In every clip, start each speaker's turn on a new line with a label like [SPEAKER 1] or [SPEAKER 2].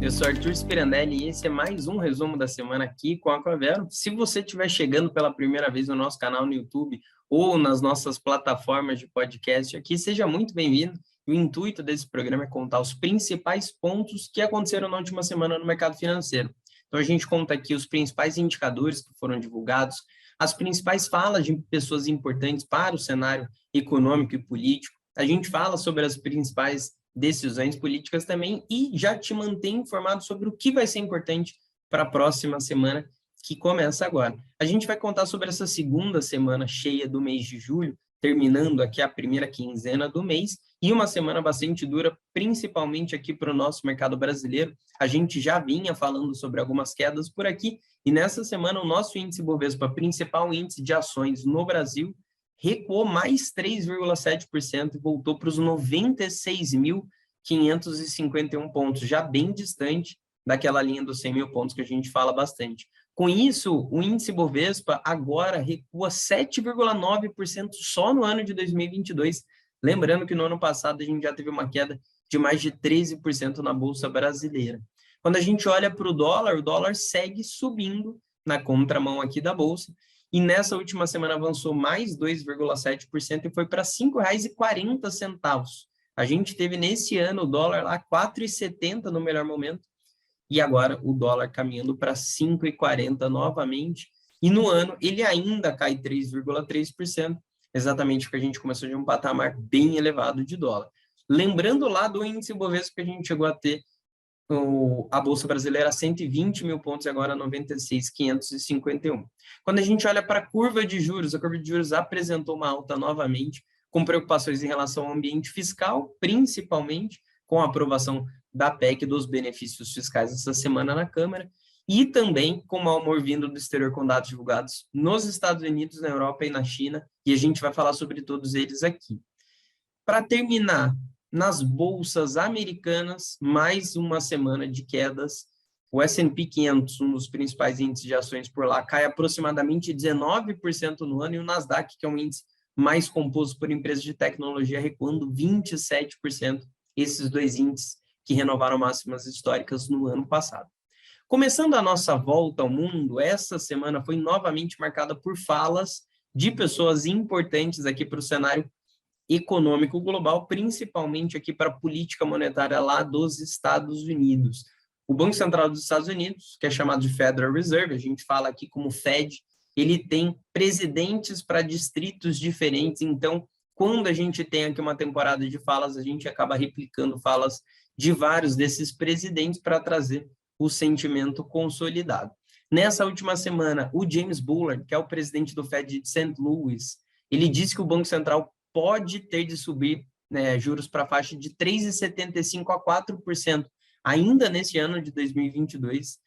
[SPEAKER 1] Eu sou Arthur Spirandelli e esse é mais um resumo da semana aqui com a Aquavero. Se você estiver chegando pela primeira vez no nosso canal no YouTube ou nas nossas plataformas de podcast aqui, seja muito bem-vindo. O intuito desse programa é contar os principais pontos que aconteceram na última semana no mercado financeiro. Então, a gente conta aqui os principais indicadores que foram divulgados, as principais falas de pessoas importantes para o cenário econômico e político. A gente fala sobre as principais decisões políticas também e já te mantém informado sobre o que vai ser importante para a próxima semana que começa agora. A gente vai contar sobre essa segunda semana cheia do mês de julho, terminando aqui a primeira quinzena do mês, e uma semana bastante dura, principalmente aqui para o nosso mercado brasileiro. A gente já vinha falando sobre algumas quedas por aqui, e nessa semana o nosso índice Bovespa, principal índice de ações no Brasil, recuou mais 3,7% e voltou para os 96.551 pontos, já bem distante daquela linha dos 100 mil pontos que a gente fala bastante. Com isso, o índice Bovespa agora recua 7,9% só no ano de 2022. Lembrando que no ano passado a gente já teve uma queda de mais de 13% na Bolsa Brasileira. Quando a gente olha para o dólar segue subindo na contramão aqui da Bolsa, e nessa última semana avançou mais 2,7% e foi para R$ 5,40. A gente teve nesse ano o dólar lá R$ 4,70 no melhor momento, e agora o dólar caminhando para R$ 5,40 novamente, e no ano ele ainda cai 3,3%, exatamente porque a gente começou de um patamar bem elevado de dólar. Lembrando lá do índice Bovespa que a gente chegou a ter a Bolsa Brasileira a 120 mil pontos e agora 96.551. Quando a gente olha para a curva de juros apresentou uma alta novamente, com preocupações em relação ao ambiente fiscal, principalmente com a aprovação da PEC dos benefícios fiscais essa semana na Câmara, e também com mau humor vindo do exterior com dados divulgados nos Estados Unidos, na Europa e na China, e a gente vai falar sobre todos eles aqui. Para terminar, nas bolsas americanas, mais uma semana de quedas. O S&P 500, um dos principais índices de ações por lá, cai aproximadamente 19% no ano, e o Nasdaq, que é um índice mais composto por empresas de tecnologia, recuando 27%, esses dois índices que renovaram máximas históricas no ano passado. Começando a nossa volta ao mundo, essa semana foi novamente marcada por falas de pessoas importantes aqui para o cenário econômico global, principalmente aqui para a política monetária lá dos Estados Unidos. O Banco Central dos Estados Unidos, que é chamado de Federal Reserve, a gente fala aqui como Fed, ele tem presidentes para distritos diferentes, então, quando a gente tem aqui uma temporada de falas, a gente acaba replicando falas de vários desses presidentes para trazer o sentimento consolidado. Nessa última semana, o James Bullard, que é o presidente do Fed de St. Louis, ele disse que o Banco Central pode ter de subir, né, juros para a faixa de 3,75% a 4%, ainda nesse ano de 2022,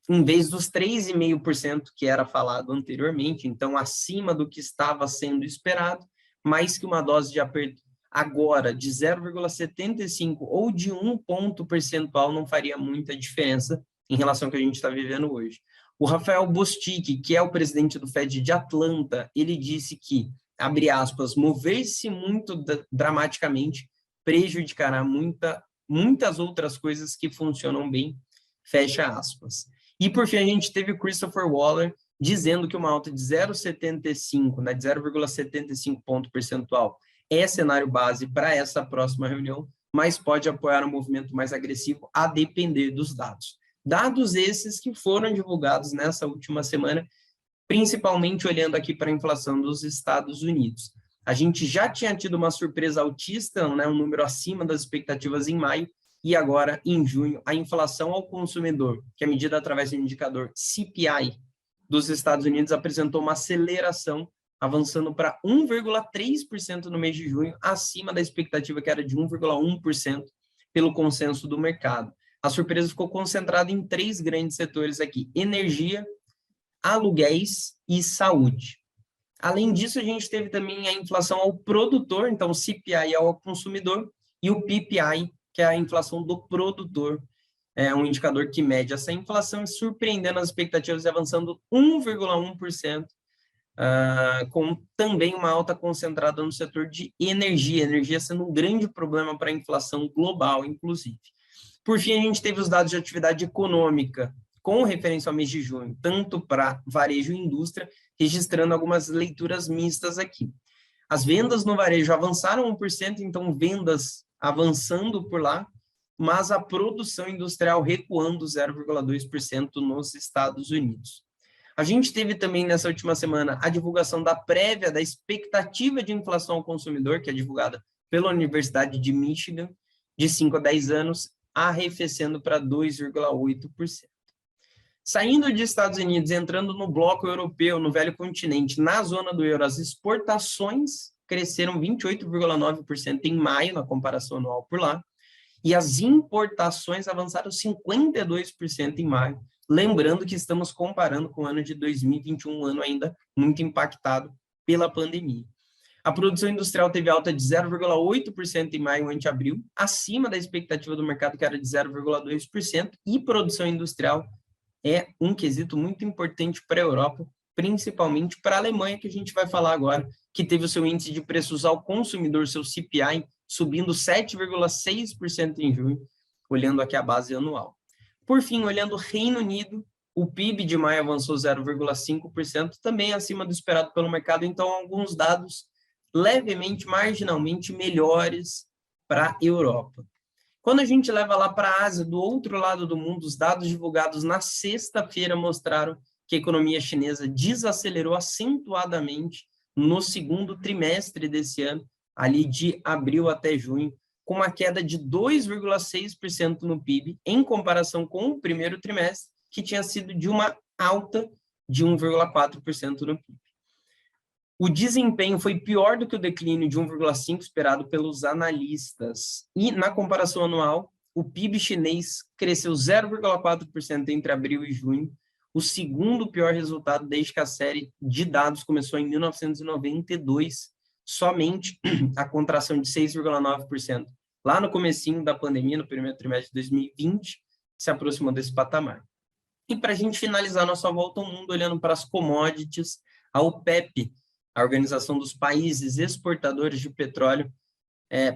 [SPEAKER 1] em vez dos 3,5% que era falado anteriormente, então acima do que estava sendo esperado, mais que uma dose de aperto agora de 0,75% ou de 1 ponto percentual não faria muita diferença em relação ao que a gente está vivendo hoje. O Rafael Bostic, que é o presidente do Fed de Atlanta, ele disse que, abre aspas, mover-se muito dramaticamente prejudicará muitas outras coisas que funcionam bem, fecha aspas. E, por fim, a gente teve o Christopher Waller dizendo que uma alta de 0,75, né, de 0,75 ponto percentual, é cenário base para essa próxima reunião, mas pode apoiar um movimento mais agressivo a depender dos dados. Dados esses que foram divulgados nessa última semana, principalmente olhando aqui para a inflação dos Estados Unidos. A gente já tinha tido uma surpresa altista, né, um número acima das expectativas em maio, e agora, em junho, a inflação ao consumidor, que é medida através do indicador CPI dos Estados Unidos, apresentou uma aceleração, avançando para 1,3% no mês de junho, acima da expectativa que era de 1,1% pelo consenso do mercado. A surpresa ficou concentrada em 3 grandes setores aqui: energia, aluguéis e saúde. Além disso, a gente teve também a inflação ao produtor, então o CPI ao consumidor, e o PPI, que é a inflação do produtor, é um indicador que mede essa inflação, surpreendendo as expectativas e avançando 1,1%, com também uma alta concentrada no setor de energia, energia sendo um grande problema para a inflação global, inclusive. Por fim, a gente teve os dados de atividade econômica, com referência ao mês de junho, tanto para varejo e indústria, registrando algumas leituras mistas aqui. As vendas no varejo avançaram 1%, então vendas avançando por lá, mas a produção industrial recuando 0,2% nos Estados Unidos. A gente teve também nessa última semana a divulgação da prévia da expectativa de inflação ao consumidor, que é divulgada pela Universidade de Michigan, de 5 a 10 anos, arrefecendo para 2,8%. Saindo dos Estados Unidos, entrando no bloco europeu, no velho continente, na zona do euro, as exportações cresceram 28,9% em maio, na comparação anual por lá, e as importações avançaram 52% em maio, lembrando que estamos comparando com o ano de 2021, um ano ainda muito impactado pela pandemia. A produção industrial teve alta de 0,8% em maio ante abril, acima da expectativa do mercado, que era de 0,2%, e produção industrial é um quesito muito importante para a Europa, principalmente para a Alemanha, que a gente vai falar agora, que teve o seu índice de preços ao consumidor, seu CPI, subindo 7,6% em junho, olhando aqui a base anual. Por fim, olhando o Reino Unido, o PIB de maio avançou 0,5%, também acima do esperado pelo mercado, então alguns dados levemente, marginalmente melhores para a Europa. Quando a gente leva lá para a Ásia, do outro lado do mundo, os dados divulgados na sexta-feira mostraram que a economia chinesa desacelerou acentuadamente no segundo trimestre desse ano, ali de abril até junho, com uma queda de 2,6% no PIB, em comparação com o primeiro trimestre, que tinha sido de uma alta de 1,4% no PIB. O desempenho foi pior do que o declínio de 1,5% esperado pelos analistas. E, na comparação anual, o PIB chinês cresceu 0,4% entre abril e junho, o segundo pior resultado desde que a série de dados começou em 1992, somente a contração de 6,9%. Lá no comecinho da pandemia, no primeiro trimestre de 2020, se aproximou desse patamar. E para a gente finalizar nossa volta ao mundo, olhando para as commodities, a OPEP, a Organização dos Países Exportadores de Petróleo,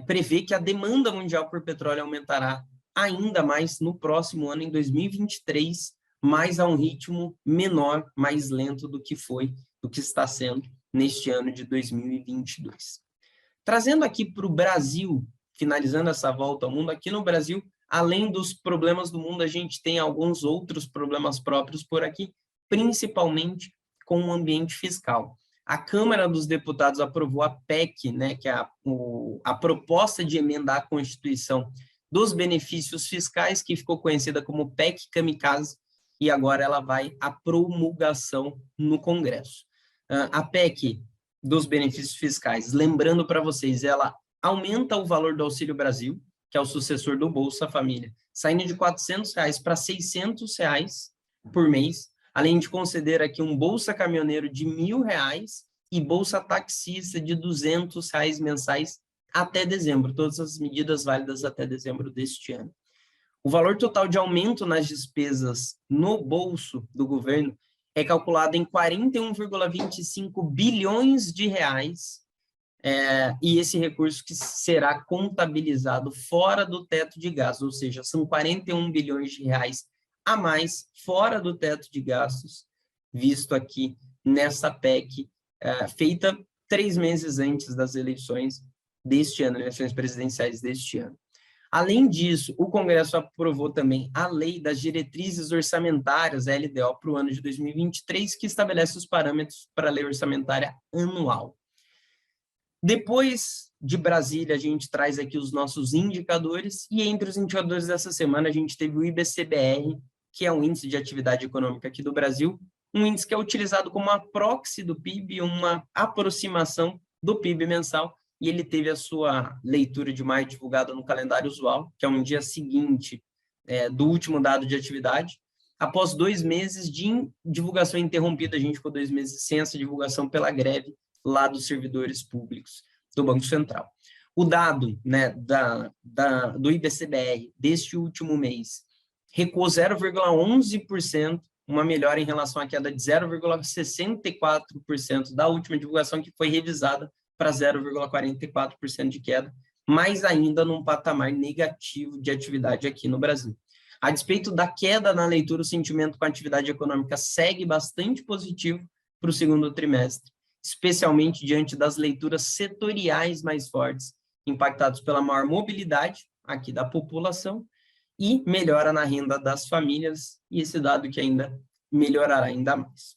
[SPEAKER 1] prevê que a demanda mundial por petróleo aumentará ainda mais no próximo ano, em 2023, mas a um ritmo menor, mais lento do que está sendo neste ano de 2022. Trazendo aqui para o Brasil, finalizando essa volta ao mundo, aqui no Brasil, além dos problemas do mundo, a gente tem alguns outros problemas próprios por aqui, principalmente com o ambiente fiscal. A Câmara dos Deputados aprovou a PEC, né, que é a proposta de emendar a Constituição dos benefícios fiscais, que ficou conhecida como PEC Kamikaze, e agora ela vai à promulgação no Congresso. A PEC dos benefícios fiscais, lembrando para vocês, ela aumenta o valor do Auxílio Brasil, que é o sucessor do Bolsa Família, saindo de R$ 400 para R$ 600 por mês, além de conceder aqui um Bolsa Caminhoneiro de R$ 1.000 e Bolsa Taxista de R$ 200 mensais até dezembro, todas as medidas válidas até dezembro deste ano. O valor total de aumento nas despesas no bolso do governo é calculado em 41,25 bilhões de reais, e esse recurso que será contabilizado fora do teto de gastos, ou seja, são 41 bilhões de reais a mais fora do teto de gastos, visto aqui nessa PEC, feita 3 meses antes das eleições deste ano, eleições presidenciais deste ano. Além disso, o Congresso aprovou também a Lei das Diretrizes Orçamentárias, a LDO, para o ano de 2023, que estabelece os parâmetros para a lei orçamentária anual. Depois de Brasília, a gente traz aqui os nossos indicadores, e entre os indicadores dessa semana, a gente teve o IBCBR, que é um índice de atividade econômica aqui do Brasil, um índice que é utilizado como uma proxy do PIB, uma aproximação do PIB mensal, e ele teve a sua leitura de maio divulgada no calendário usual, que é um dia seguinte do último dado de atividade. Após 2 meses de divulgação interrompida, a gente ficou 2 meses sem essa divulgação pela greve lá dos servidores públicos do Banco Central. O dado, né, do IBCBR deste último mês recuou 0,11% uma melhora em relação à queda de 0,64% da última divulgação, que foi revisada para 0,44% de queda, mas ainda num patamar negativo de atividade aqui no Brasil. A despeito da queda na leitura, o sentimento com a atividade econômica segue bastante positivo para o segundo trimestre, especialmente diante das leituras setoriais mais fortes, impactados pela maior mobilidade aqui da população e melhora na renda das famílias, e esse dado que ainda melhorará ainda mais.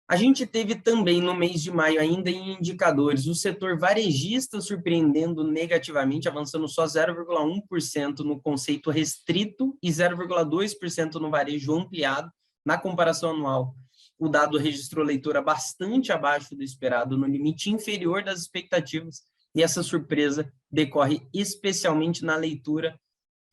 [SPEAKER 1] A gente teve também no mês de maio, ainda em indicadores, o setor varejista surpreendendo negativamente, avançando só 0,1% no conceito restrito e 0,2% no varejo ampliado. Na comparação anual, o dado registrou leitura bastante abaixo do esperado, no limite inferior das expectativas, e essa surpresa decorre especialmente na leitura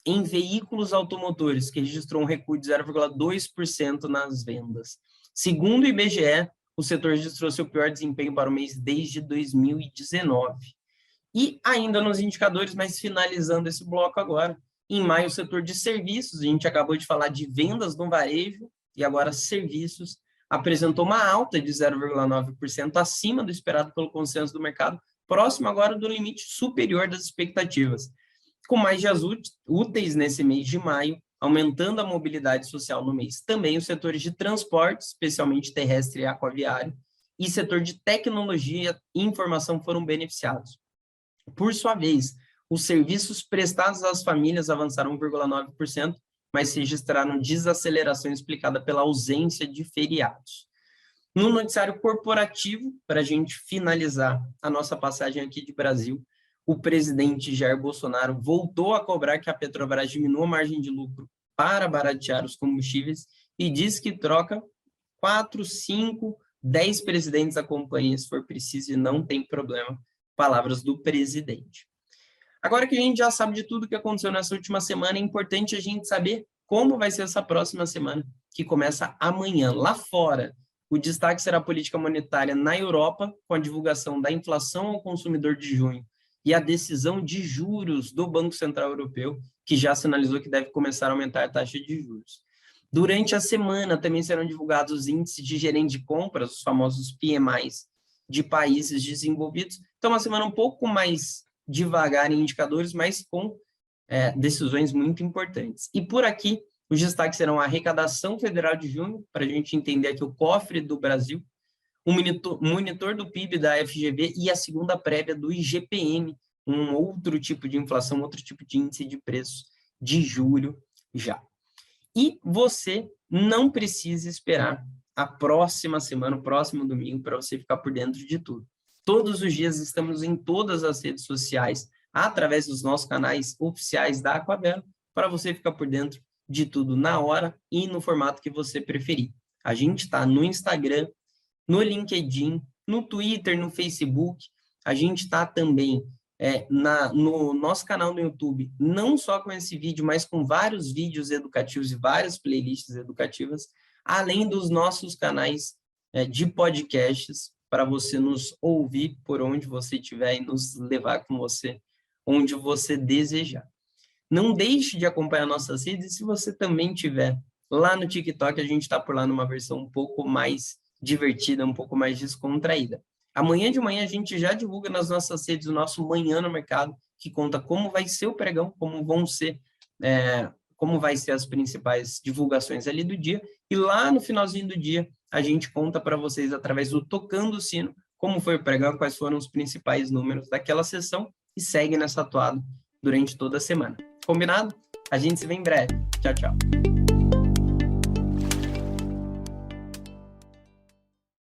[SPEAKER 1] em veículos automotores, que registrou um recuo de 0,2% nas vendas. Segundo o IBGE, o setor registrou seu pior desempenho para o mês desde 2019. E ainda nos indicadores, mas finalizando esse bloco agora, em maio o setor de serviços, a gente acabou de falar de vendas no varejo, e agora serviços, apresentou uma alta de 0,9% acima do esperado pelo consenso do mercado, próximo agora do limite superior das expectativas. Com mais dias úteis nesse mês de maio, aumentando a mobilidade social no mês. Também os setores de transporte, especialmente terrestre e aquaviário, e setor de tecnologia e informação foram beneficiados. Por sua vez, os serviços prestados às famílias avançaram 1,9%, mas registraram desaceleração explicada pela ausência de feriados. No noticiário corporativo, para a gente finalizar a nossa passagem aqui de Brasil, o presidente Jair Bolsonaro voltou a cobrar que a Petrobras diminua a margem de lucro para baratear os combustíveis e diz que troca 4, 5, 10 presidentes da companhia, se for preciso, e não tem problema. Palavras do presidente. Agora que a gente já sabe de tudo que aconteceu nessa última semana, é importante a gente saber como vai ser essa próxima semana, que começa amanhã. Lá fora, o destaque será a política monetária na Europa, com a divulgação da inflação ao consumidor de junho e a decisão de juros do Banco Central Europeu, que já sinalizou que deve começar a aumentar a taxa de juros. Durante a semana, também serão divulgados os índices de gerente de compras, os famosos PMIs, de países desenvolvidos. Então, uma semana um pouco mais devagar em indicadores, mas com decisões muito importantes. E por aqui, os destaques serão a arrecadação federal de junho, para a gente entender aqui o cofre do Brasil, o monitor do PIB da FGV e a segunda prévia do IGPM, um outro tipo de inflação, outro tipo de índice de preços de julho já. E você não precisa esperar a próxima semana, o próximo domingo, para você ficar por dentro de tudo. Todos os dias estamos em todas as redes sociais, através dos nossos canais oficiais da Aquavelo, para você ficar por dentro de tudo na hora e no formato que você preferir. A gente está no Instagram, no LinkedIn, no Twitter, no Facebook. A gente está também no nosso canal no YouTube, não só com esse vídeo, mas com vários vídeos educativos e várias playlists educativas, além dos nossos canais de podcasts, para você nos ouvir por onde você estiver e nos levar com você onde você desejar. Não deixe de acompanhar nossas redes, e se você também tiver lá no TikTok, a gente está por lá numa versão um pouco mais divertida, um pouco mais descontraída. Amanhã de manhã a gente já divulga nas nossas redes o nosso Manhã no Mercado, que conta como vai ser o pregão, como vai ser as principais divulgações ali do dia, e lá no finalzinho do dia a gente conta para vocês através do Tocando o Sino, como foi o pregão, quais foram os principais números daquela sessão, e segue nessa toada durante toda a semana. Combinado? A gente se vê em breve. Tchau, tchau.